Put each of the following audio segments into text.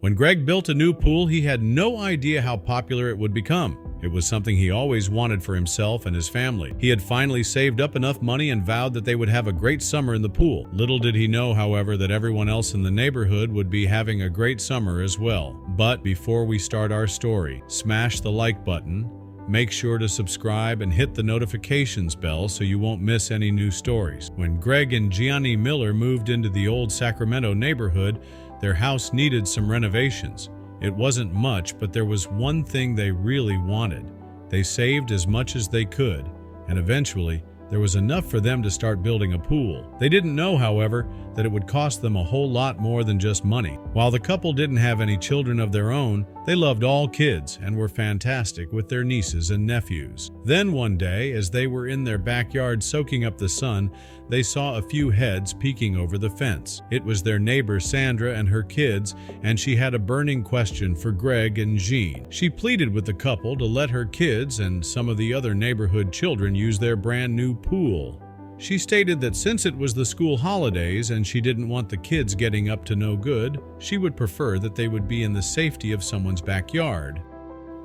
When Greg built a new pool, he had no idea how popular it would become. It was something he always wanted for himself and his family. He had finally saved up enough money and vowed that they would have a great summer in the pool. Little did he know, however, that everyone else in the neighborhood would be having a great summer as well. But before we start our story, smash the like button, make sure to subscribe and hit the notifications bell so you won't miss any new stories. When Greg and Gianni Miller moved into the old Sacramento neighborhood, their house needed some renovations. It wasn't much, but there was one thing they really wanted. They saved as much as they could, and eventually, there was enough for them to start building a pool. They didn't know, however, that it would cost them a whole lot more than just money. While the couple didn't have any children of their own, they loved all kids and were fantastic with their nieces and nephews. Then one day, as they were in their backyard soaking up the sun, they saw a few heads peeking over the fence. It was their neighbor Sandra and her kids, and she had a burning question for Greg and Jean. She pleaded with the couple to let her kids and some of the other neighborhood children use their brand new pool. She stated that since it was the school holidays and she didn't want the kids getting up to no good, she would prefer that they would be in the safety of someone's backyard.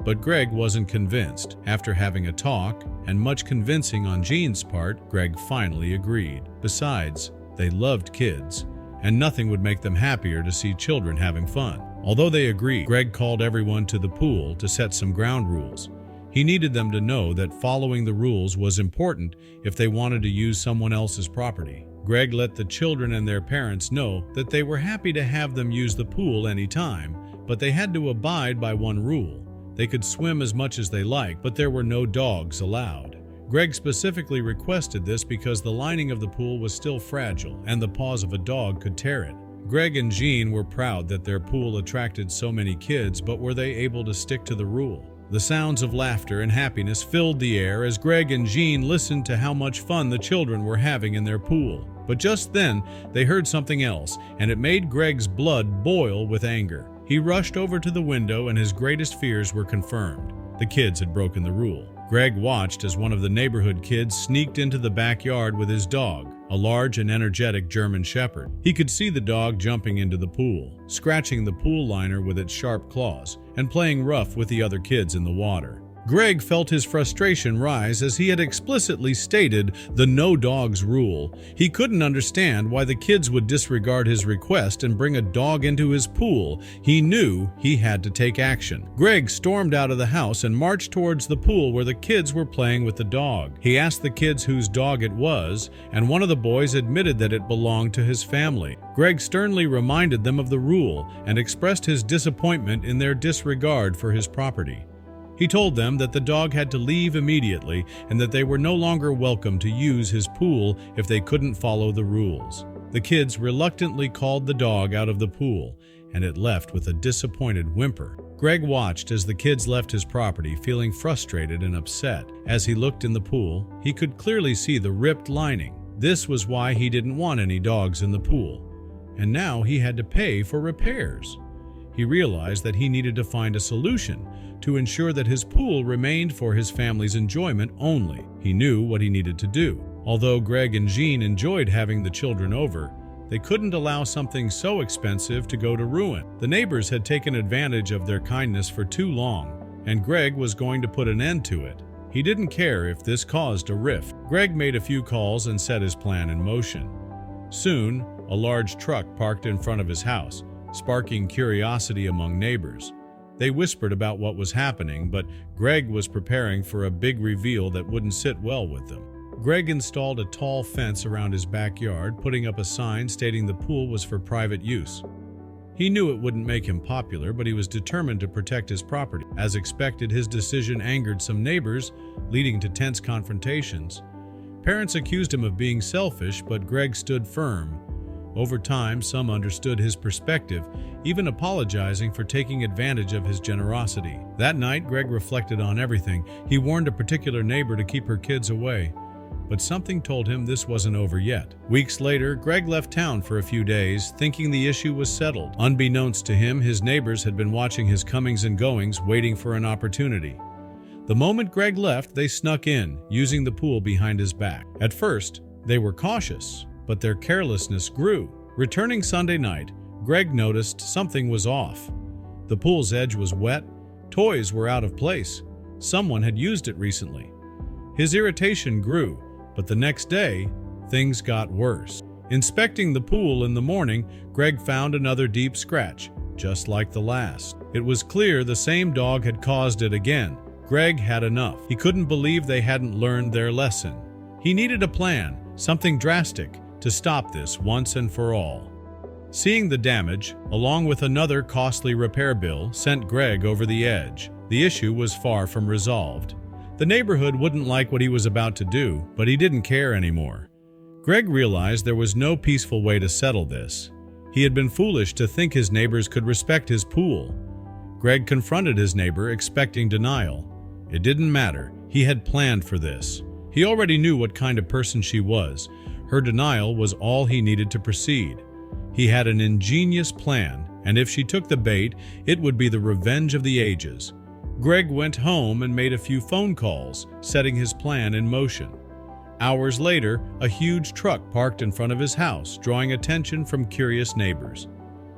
But Greg wasn't convinced. After having a talk and much convincing on Jean's part, Greg finally agreed. Besides, they loved kids, and nothing would make them happier to see children having fun. Although they agreed, Greg called everyone to the pool to set some ground rules. He needed them to know that following the rules was important if they wanted to use someone else's property. Greg let the children and their parents know that they were happy to have them use the pool anytime, but they had to abide by one rule. They could swim as much as they liked, but there were no dogs allowed. Greg specifically requested this because the lining of the pool was still fragile and the paws of a dog could tear it. Greg and Jean were proud that their pool attracted so many kids, but were they able to stick to the rule? The sounds of laughter and happiness filled the air as Greg and Jean listened to how much fun the children were having in their pool. But just then, they heard something else, and it made Greg's blood boil with anger. He rushed over to the window and his greatest fears were confirmed. The kids had broken the rule. Greg watched as one of the neighborhood kids sneaked into the backyard with his dog, a large and energetic German Shepherd. He could see the dog jumping into the pool, scratching the pool liner with its sharp claws, and playing rough with the other kids in the water. Greg felt his frustration rise as he had explicitly stated the no dogs rule. He couldn't understand why the kids would disregard his request and bring a dog into his pool. He knew he had to take action. Greg stormed out of the house and marched towards the pool where the kids were playing with the dog. He asked the kids whose dog it was, and one of the boys admitted that it belonged to his family. Greg sternly reminded them of the rule and expressed his disappointment in their disregard for his property. He told them that the dog had to leave immediately and that they were no longer welcome to use his pool if they couldn't follow the rules. The kids reluctantly called the dog out of the pool, and it left with a disappointed whimper. Greg watched as the kids left his property, feeling frustrated and upset. As he looked in the pool, he could clearly see the ripped lining. This was why he didn't want any dogs in the pool, and now he had to pay for repairs. He realized that he needed to find a solution to ensure that his pool remained for his family's enjoyment only. He knew what he needed to do. Although Greg and Jean enjoyed having the children over, they couldn't allow something so expensive to go to ruin. The neighbors had taken advantage of their kindness for too long, and Greg was going to put an end to it. He didn't care if this caused a rift. Greg made a few calls and set his plan in motion. Soon, a large truck parked in front of his house, sparking curiosity among neighbors. They whispered about what was happening, but Greg was preparing for a big reveal that wouldn't sit well with them. Greg installed a tall fence around his backyard, putting up a sign stating the pool was for private use. He knew it wouldn't make him popular, but he was determined to protect his property. As expected, his decision angered some neighbors, leading to tense confrontations. Parents accused him of being selfish, but Greg stood firm. Over time, some understood his perspective, even apologizing for taking advantage of his generosity. That night, Greg reflected on everything. He warned a particular neighbor to keep her kids away, but something told him this wasn't over yet. Weeks later, Greg left town for a few days, thinking the issue was settled. Unbeknownst to him, his neighbors had been watching his comings and goings, waiting for an opportunity. The moment Greg left, they snuck in, using the pool behind his back. At first, they were cautious, but their carelessness grew. Returning Sunday night, Greg noticed something was off. The pool's edge was wet, toys were out of place. Someone had used it recently. His irritation grew, but the next day, things got worse. Inspecting the pool in the morning, Greg found another deep scratch, just like the last. It was clear the same dog had caused it again. Greg had enough. He couldn't believe they hadn't learned their lesson. He needed a plan, something drastic, to stop this once and for all. Seeing the damage, along with another costly repair bill, sent Greg over the edge. The issue was far from resolved. The neighborhood wouldn't like what he was about to do, but he didn't care anymore. Greg realized there was no peaceful way to settle this. He had been foolish to think his neighbors could respect his pool. Greg confronted his neighbor, expecting denial. It didn't matter. He had planned for this. He already knew what kind of person she was. Her denial was all he needed to proceed. He had an ingenious plan, and if she took the bait, it would be the revenge of the ages. Greg went home and made a few phone calls, setting his plan in motion. Hours later, a huge truck parked in front of his house, drawing attention from curious neighbors.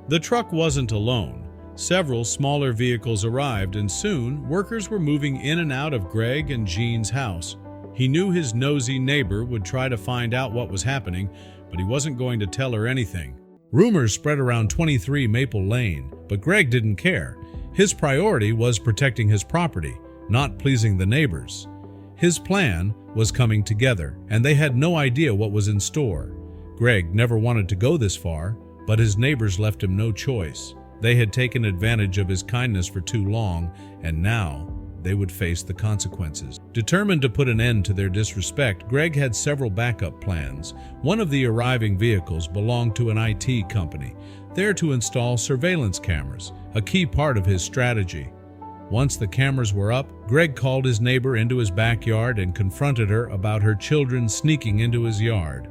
The truck wasn't alone. Several smaller vehicles arrived, and soon workers were moving in and out of Greg and Jean's house. He knew his nosy neighbor would try to find out what was happening, but he wasn't going to tell her anything. Rumors spread around 23 Maple Lane, but Greg didn't care. His priority was protecting his property, not pleasing the neighbors. His plan was coming together, and they had no idea what was in store. Greg never wanted to go this far, but his neighbors left him no choice. They had taken advantage of his kindness for too long, and now they would face the consequences. Determined to put an end to their disrespect, Greg had several backup plans. One of the arriving vehicles belonged to an IT company, there to install surveillance cameras, a key part of his strategy. Once the cameras were up, Greg called his neighbor into his backyard and confronted her about her children sneaking into his yard.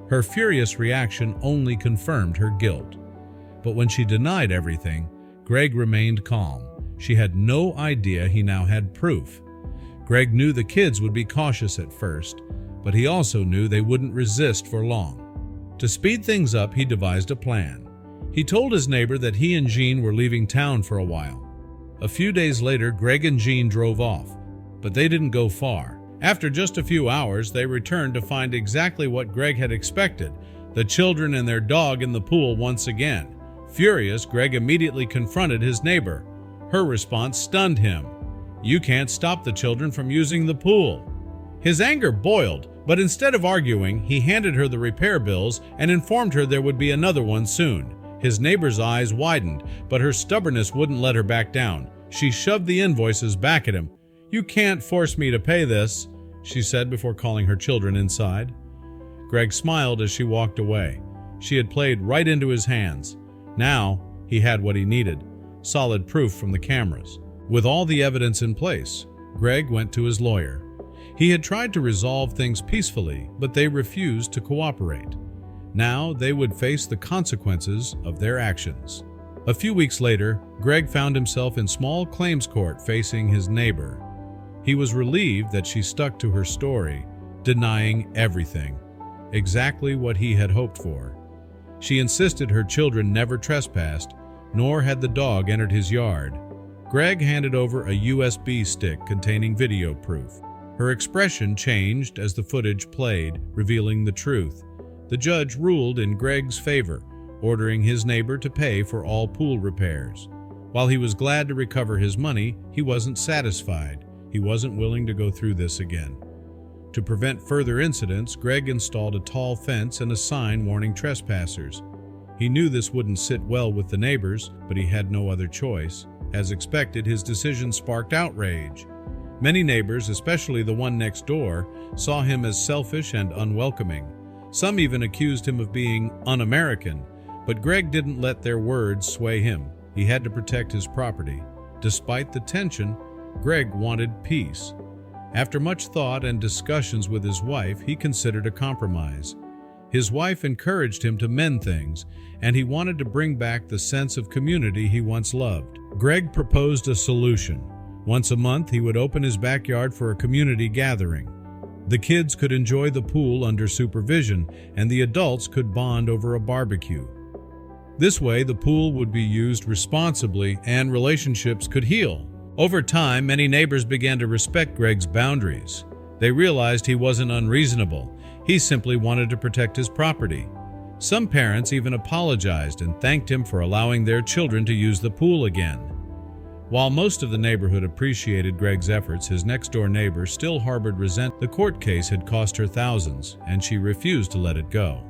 Her furious reaction only confirmed her guilt. But when she denied everything, Greg remained calm. She had no idea he now had proof. Greg knew the kids would be cautious at first, but he also knew they wouldn't resist for long. To speed things up, he devised a plan. He told his neighbor that he and Jean were leaving town for a while. A few days later, Greg and Jean drove off, but they didn't go far. After just a few hours, they returned to find exactly what Greg had expected, the children and their dog in the pool once again. Furious, Greg immediately confronted his neighbor. Her response stunned him. "You can't stop the children from using the pool." His anger boiled, but instead of arguing, he handed her the repair bills and informed her there would be another one soon. His neighbor's eyes widened, but her stubbornness wouldn't let her back down. She shoved the invoices back at him. "You can't force me to pay this," she said before calling her children inside. Greg smiled as she walked away. She had played right into his hands. Now, he had what he needed, solid proof from the cameras. With all the evidence in place, Greg went to his lawyer. He had tried to resolve things peacefully, but they refused to cooperate. Now they would face the consequences of their actions. A few weeks later, Greg found himself in small claims court facing his neighbor. He was relieved that she stuck to her story, denying everything, exactly what he had hoped for. She insisted her children never trespassed, nor had the dog entered his yard. Greg handed over a USB stick containing video proof. Her expression changed as the footage played, revealing the truth. The judge ruled in Greg's favor, ordering his neighbor to pay for all pool repairs. While he was glad to recover his money, he wasn't satisfied. He wasn't willing to go through this again. To prevent further incidents, Greg installed a tall fence and a sign warning trespassers. He knew this wouldn't sit well with the neighbors, but he had no other choice. As expected, his decision sparked outrage. Many neighbors, especially the one next door, saw him as selfish and unwelcoming. Some even accused him of being un-American, but Greg didn't let their words sway him. He had to protect his property. Despite the tension, Greg wanted peace. After much thought and discussions with his wife, he considered a compromise. His wife encouraged him to mend things, and he wanted to bring back the sense of community he once loved. Greg proposed a solution. Once a month, he would open his backyard for a community gathering. The kids could enjoy the pool under supervision, and the adults could bond over a barbecue. This way, the pool would be used responsibly and relationships could heal. Over time, many neighbors began to respect Greg's boundaries. They realized he wasn't unreasonable. He simply wanted to protect his property. Some parents even apologized and thanked him for allowing their children to use the pool again. While most of the neighborhood appreciated Greg's efforts, his next-door neighbor still harbored resentment. The court case had cost her thousands, and she refused to let it go.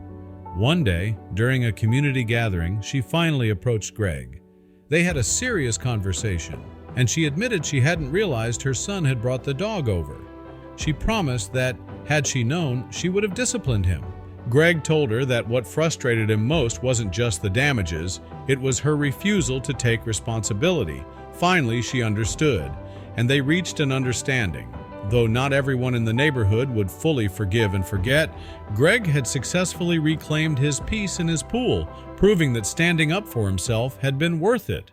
One day, during a community gathering, she finally approached Greg. They had a serious conversation, and she admitted she hadn't realized her son had brought the dog over. She promised that, had she known, she would have disciplined him. Greg told her that what frustrated him most wasn't just the damages, it was her refusal to take responsibility. Finally, she understood, and they reached an understanding. Though not everyone in the neighborhood would fully forgive and forget, Greg had successfully reclaimed his peace in his pool, proving that standing up for himself had been worth it.